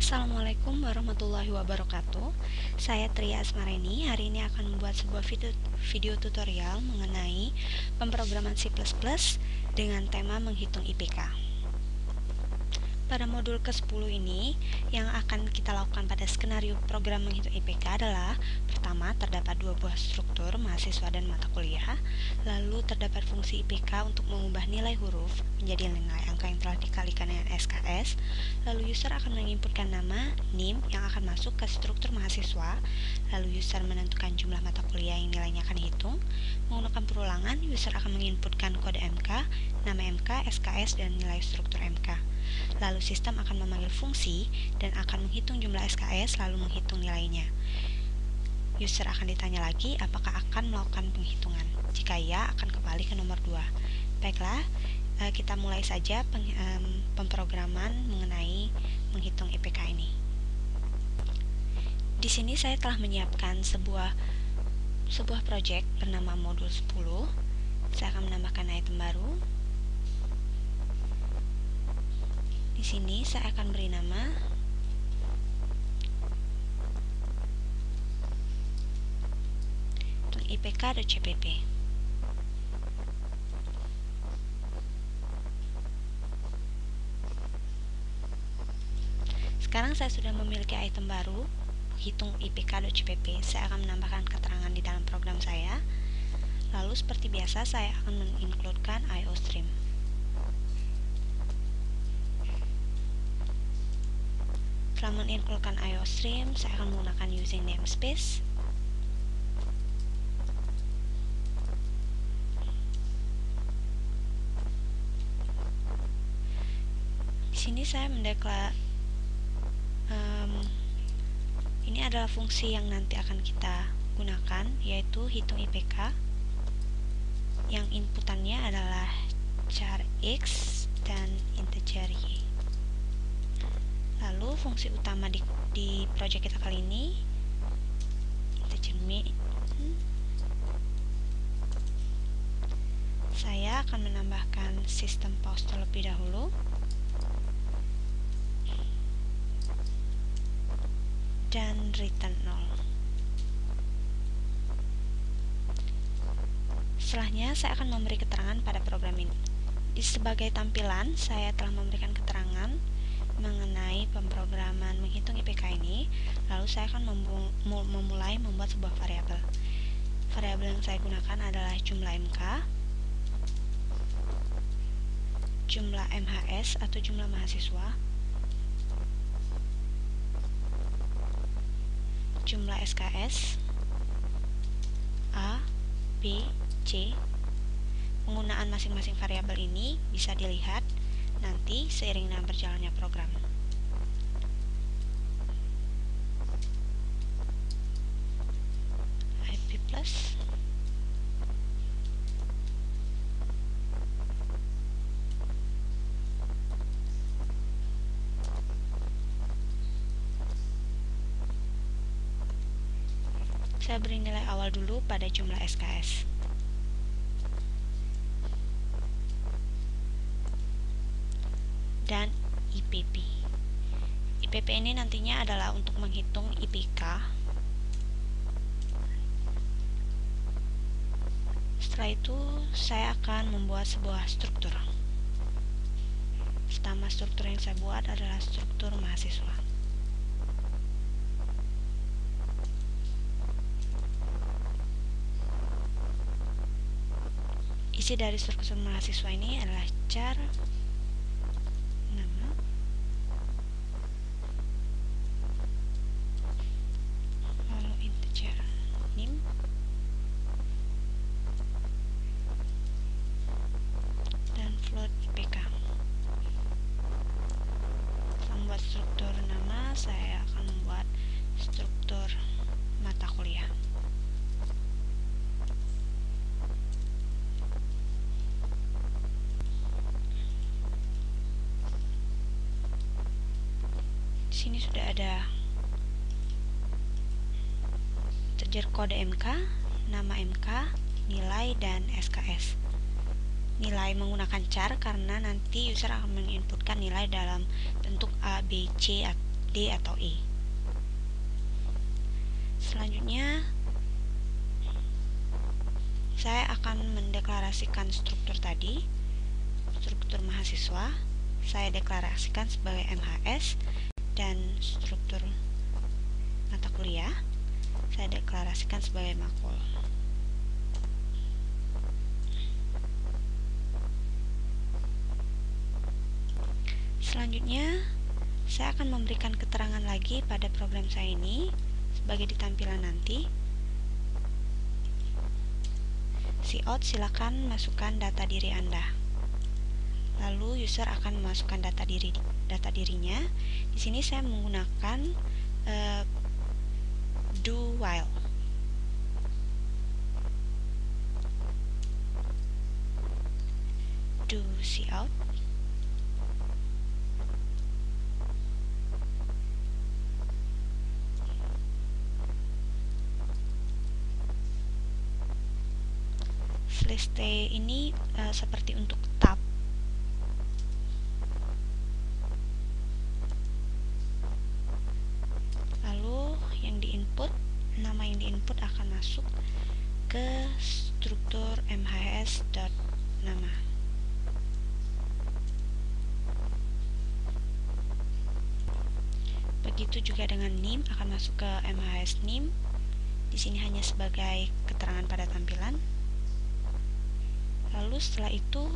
Assalamualaikum warahmatullahi wabarakatuh. Saya Tria Asmareni. Hari ini akan membuat sebuah video tutorial mengenai pemrograman C++ dengan tema menghitung IPK. Pada modul ke-10 ini, yang akan kita lakukan pada skenario program menghitung IPK adalah: pertama, terdapat dua buah struktur mahasiswa dan mata kuliah. Lalu terdapat fungsi IPK untuk mengubah nilai huruf menjadi nilai angka yang telah dikalikan dengan SKS. Lalu user akan menginputkan nama, NIM yang akan masuk ke struktur mahasiswa. Lalu user menentukan jumlah mata kuliah yang nilainya akan dihitung. Menggunakan perulangan, user akan menginputkan kode MK, nama MK, SKS, dan nilai struktur MK. Lalu sistem akan memanggil fungsi dan akan menghitung jumlah SKS lalu menghitung nilainya. User akan ditanya lagi apakah akan melakukan penghitungan. Jika iya, akan kembali ke nomor 2. Baiklah, kita mulai saja pemrograman mengenai menghitung IPK ini. Di sini saya telah menyiapkan sebuah project bernama modul 10. Saya akan menambahkan item baru. Di sini saya akan beri nama ipk.cpp. Sekarang saya sudah memiliki item baru, hitung ipk.cpp. Saya akan menambahkan keterangan di dalam program saya. Lalu seperti biasa saya akan mengincludekan IOStream. Setelah mengincludekan IOStream, saya akan menggunakan using namespace. Di sini saya ini adalah fungsi yang nanti akan kita gunakan, yaitu hitung IPK, yang inputannya adalah char X dan integer Y. Lalu fungsi utama di project kita kali ini integer min. Saya akan menambahkan sistem pause terlebih dahulu dan return 0. Setelahnya saya akan memberi keterangan pada program ini. Sebagai tampilan, saya telah memberikan keterangan mengenai pemrograman menghitung IPK ini. Lalu saya akan memulai membuat sebuah variabel. Variabel yang saya gunakan adalah jumlah MK, jumlah MHS atau jumlah mahasiswa, jumlah SKS, A, B, C. Penggunaan masing-masing variabel ini bisa dilihat nanti seiring dengan berjalannya program. IP plus saya beri nilai awal dulu pada jumlah SKS. Dan IPP. IPP ini nantinya adalah untuk menghitung IPK. Setelah itu saya akan membuat sebuah struktur. Pertama struktur yang saya buat adalah struktur mahasiswa. Isi dari struktur mahasiswa ini adalah char nama, lalu integer NIM, dan float IPK. Setelah membuat struktur nama, saya akan membuat struktur mata kuliah. Di sini sudah ada integer kode MK, nama MK, nilai, dan SKS. Nilai menggunakan char karena nanti user akan menginputkan nilai dalam bentuk A, B, C D atau E. Selanjutnya saya akan mendeklarasikan struktur tadi, struktur mahasiswa saya deklarasikan sebagai MHS, dan struktur mata kuliah saya deklarasikan sebagai makul. Selanjutnya saya akan memberikan keterangan lagi pada program saya ini sebagai di tampilan nanti. Cout silakan masukkan data diri Anda. Lalu user akan memasukkan data dirinya. Di sini saya menggunakan do while. Do cout. List ini seperti untuk tab. Lalu yang diinput, nama yang diinput akan masuk ke struktur mhs.nama. Begitu juga dengan name akan masuk ke mhs name. Di sini hanya sebagai keterangan pada tampilan. Lalu setelah itu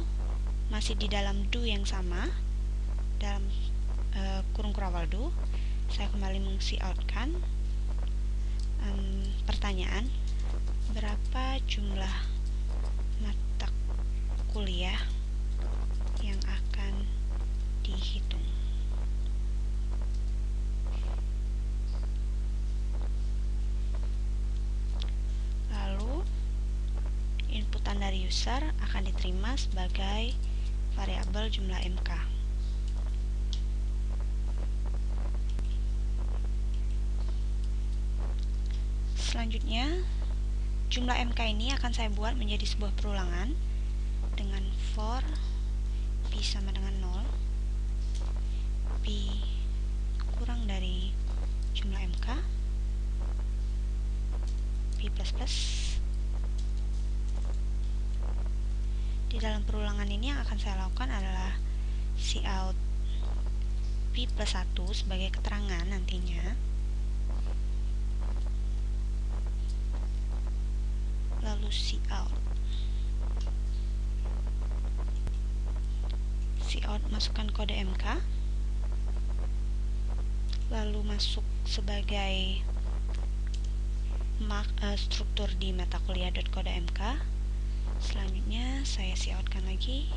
masih di dalam do yang sama, dalam kurung kurawal do, saya kembali meng-coutkan pertanyaan, berapa jumlah mata kuliah yang akan dihitung. Lalu inputan dari user akan diterima sebagai variabel jumlah MK. Selanjutnya, jumlah MK ini akan saya buat menjadi sebuah perulangan dengan for P sama dengan 0, P kurang dari jumlah MK, P++. Di dalam perulangan ini yang akan saya lakukan adalah cout P+1 sebagai keterangan nantinya. Lalu cout masukkan kode MK, lalu masuk sebagai struktur di mata kuliah.kode.mk. Selanjutnya saya coutkan lagi,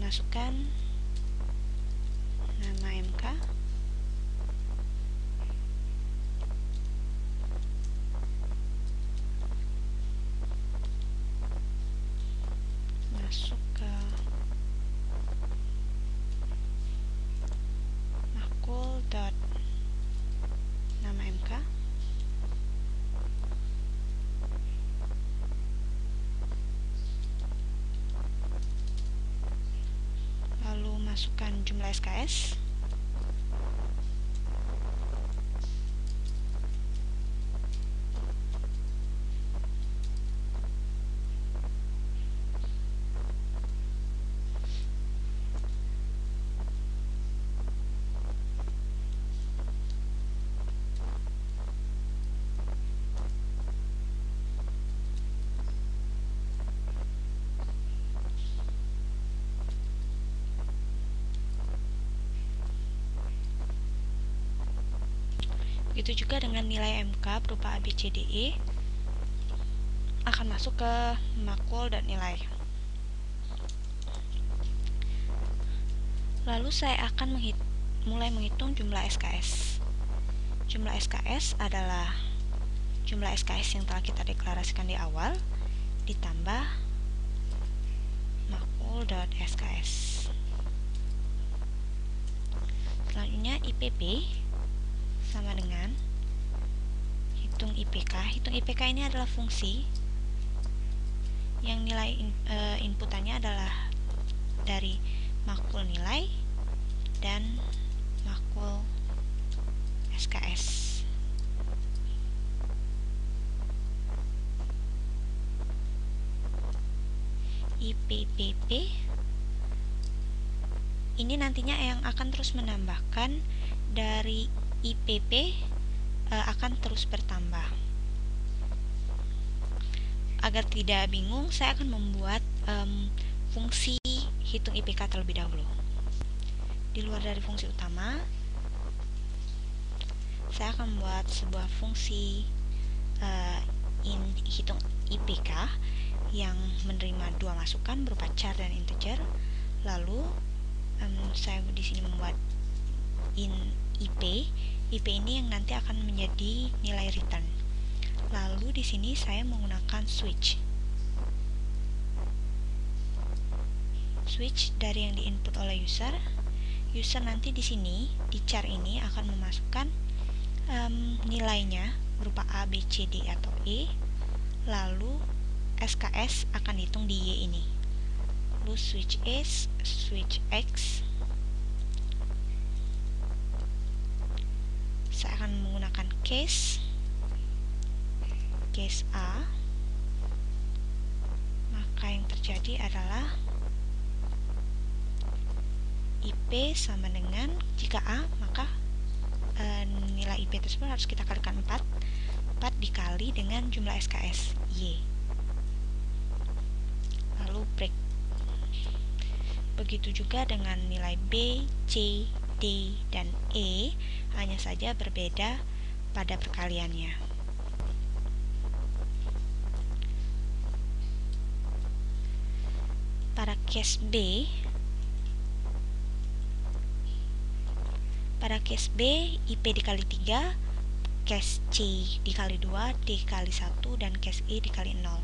masukkan nama MK, masuk ke makul.nama MK, lalu masukkan jumlah SKS, begitu juga dengan nilai MK berupa ABCDE akan masuk ke makul.nilai. Lalu saya akan mulai menghitung jumlah SKS. Jumlah SKS adalah jumlah SKS yang telah kita deklarasikan di awal ditambah makul.SKS. Selanjutnya IPP sama dengan hitung IPK. Hitung IPK ini adalah fungsi yang nilai inputannya adalah dari makul nilai dan makul SKS. IPPP ini nantinya yang akan terus menambahkan dari IPP akan terus bertambah. Agar tidak bingung, saya akan membuat fungsi hitung IPK terlebih dahulu. Di luar dari fungsi utama, saya akan membuat sebuah fungsi hitung IPK yang menerima dua masukan berupa char dan integer. Lalu saya di sini membuat IP ini yang nanti akan menjadi nilai return. Lalu di sini saya menggunakan switch dari yang diinput oleh user. User nanti di sini di char ini akan memasukkan nilainya berupa A, B, C, D atau E. Lalu SKS akan dihitung di Y ini. Lalu switch X, saya akan menggunakan case A, maka yang terjadi adalah IP sama dengan, jika A maka nilai IP tersebut harus kita kalikan 4 dikali dengan jumlah SKS Y, lalu break. Begitu juga dengan nilai B, C, D, dan E, hanya saja berbeda pada perkaliannya. Pada case B, IP dikali 3, case C dikali 2, D dikali 1, dan case E dikali 0.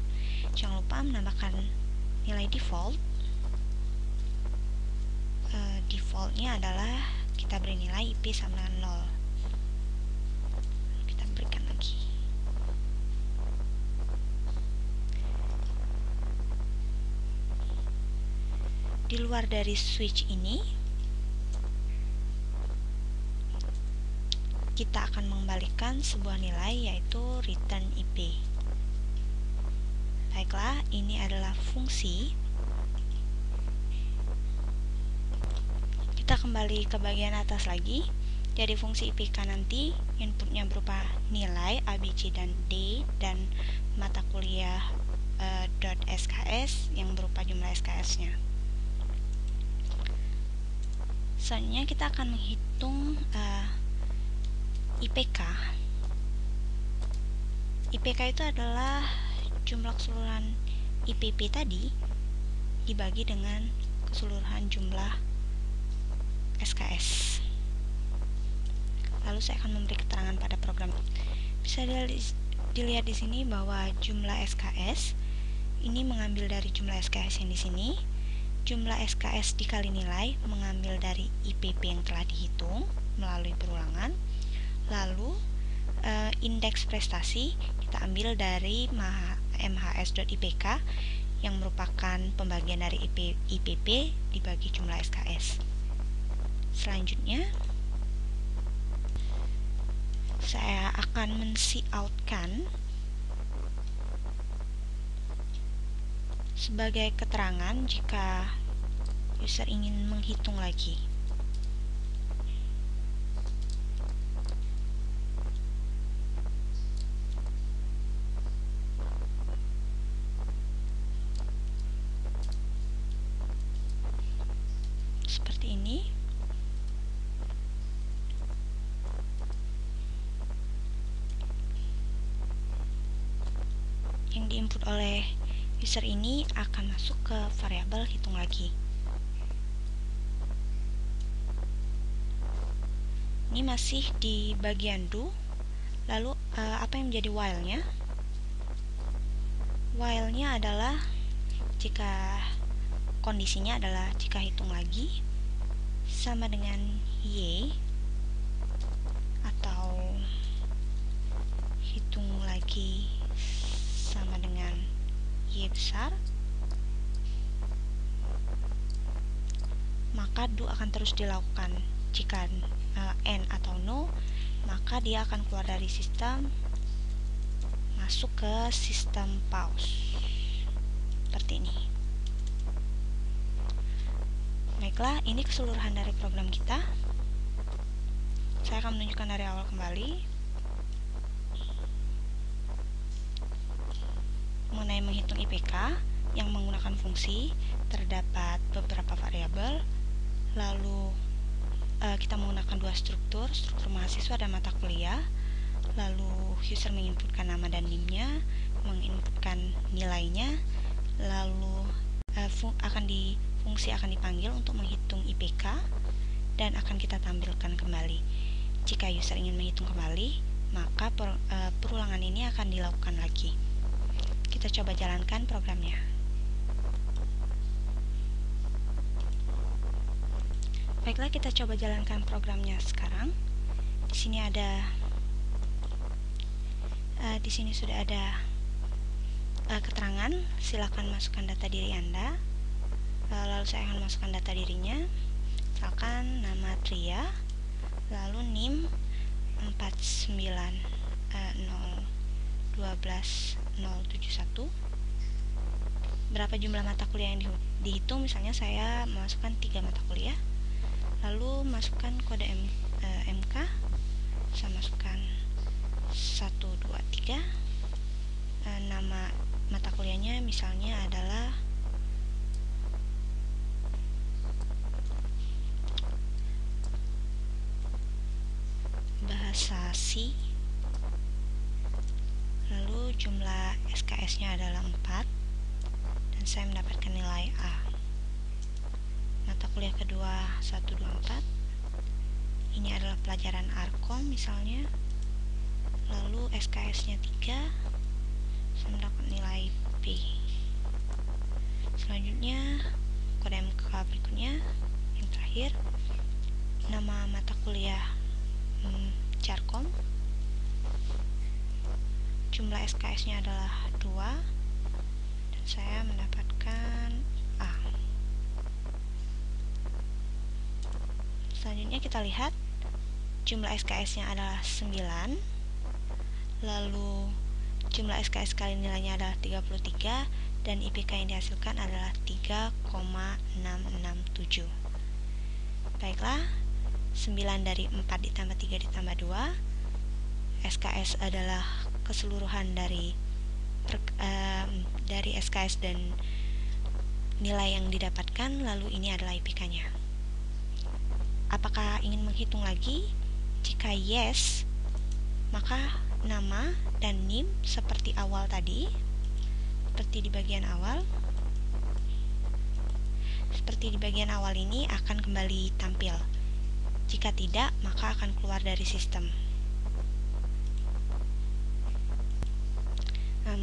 Jangan lupa menambahkan nilai default. Defaultnya adalah kita beri nilai IP sama dengan 0. Kita berikan lagi. Di luar dari switch ini, kita akan mengembalikan sebuah nilai, yaitu return IP. Baiklah, ini adalah fungsi. Kita kembali ke bagian atas lagi. Jadi fungsi IPK nanti inputnya berupa nilai A, B, C, dan D, dan mata kuliah .SKS yang berupa jumlah SKS-nya. Selanjutnya kita akan menghitung IPK. IPK itu adalah jumlah keseluruhan IPP tadi dibagi dengan keseluruhan jumlah SKS. Lalu saya akan memberi keterangan pada program. Bisa dilihat di sini bahwa jumlah SKS ini mengambil dari jumlah SKS yang di sini. Jumlah SKS dikali nilai mengambil dari IPP yang telah dihitung melalui perulangan. Lalu indeks prestasi kita ambil dari MHS.IPK yang merupakan pembagian dari IPP dibagi jumlah SKS. Selanjutnya saya akan men-coutkan sebagai keterangan jika user ingin menghitung lagi. Seperti ini. Yang diinput oleh user ini akan masuk ke variabel hitung lagi. Ini masih di bagian do. Lalu apa yang menjadi while-nya? While-nya adalah jika kondisinya adalah jika hitung lagi sama dengan Y, atau hitung lagi sama dengan Y besar, maka do akan terus dilakukan. Jika N atau no, maka dia akan keluar dari sistem, masuk ke sistem pause seperti ini. Baiklah, ini keseluruhan dari program kita. Saya akan menunjukkan dari awal kembali. Mengenai menghitung IPK yang menggunakan fungsi, terdapat beberapa variabel. Lalu kita menggunakan dua struktur mahasiswa dan mata kuliah. Lalu user menginputkan nama dan NIM-nya, menginputkan nilainya, lalu fungsi akan dipanggil untuk menghitung IPK dan akan kita tampilkan kembali. Jika user ingin menghitung kembali, maka perulangan ini akan dilakukan lagi. Kita coba jalankan programnya. Baiklah, kita coba jalankan programnya sekarang. Di sini sudah ada keterangan. Silakan masukkan data diri Anda. Lalu saya akan masukkan data dirinya. Misalkan nama Tria, lalu NIM 490121071. Berapa jumlah mata kuliah yang dihitung? Misalnya saya memasukkan 3 mata kuliah. Lalu masukkan kode MK. Saya masukkan 1, 2, 3. Nama mata kuliahnya misalnya adalah bahasa C. Lalu jumlah SKS-nya adalah 4 dan saya mendapatkan nilai A. Mata kuliah kedua 1, 2, 4. Ini adalah pelajaran Arkom misalnya. Lalu SKS-nya 3. Saya mendapat nilai B. Selanjutnya kode MK berikutnya, yang terakhir, nama mata kuliah Jarkom. Jumlah SKS-nya adalah 2 dan saya mendapatkan A. Selanjutnya kita lihat jumlah SKS-nya adalah 9. Lalu jumlah SKS kali nilainya adalah 33 dan IPK yang dihasilkan adalah 3,667. Baiklah, 9 dari 4 ditambah 3 ditambah 2. SKS adalah keseluruhan dari SKS dan nilai yang didapatkan, lalu ini adalah IPK-nya. Apakah ingin menghitung lagi? Jika yes, maka nama dan NIM seperti awal tadi, seperti di bagian awal. Seperti di bagian awal ini akan kembali tampil. Jika tidak, maka akan keluar dari sistem.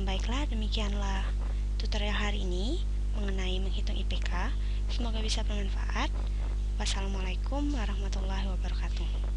Baiklah, demikianlah tutorial hari ini mengenai menghitung IPK. Semoga bisa bermanfaat. Wassalamualaikum warahmatullahi wabarakatuh.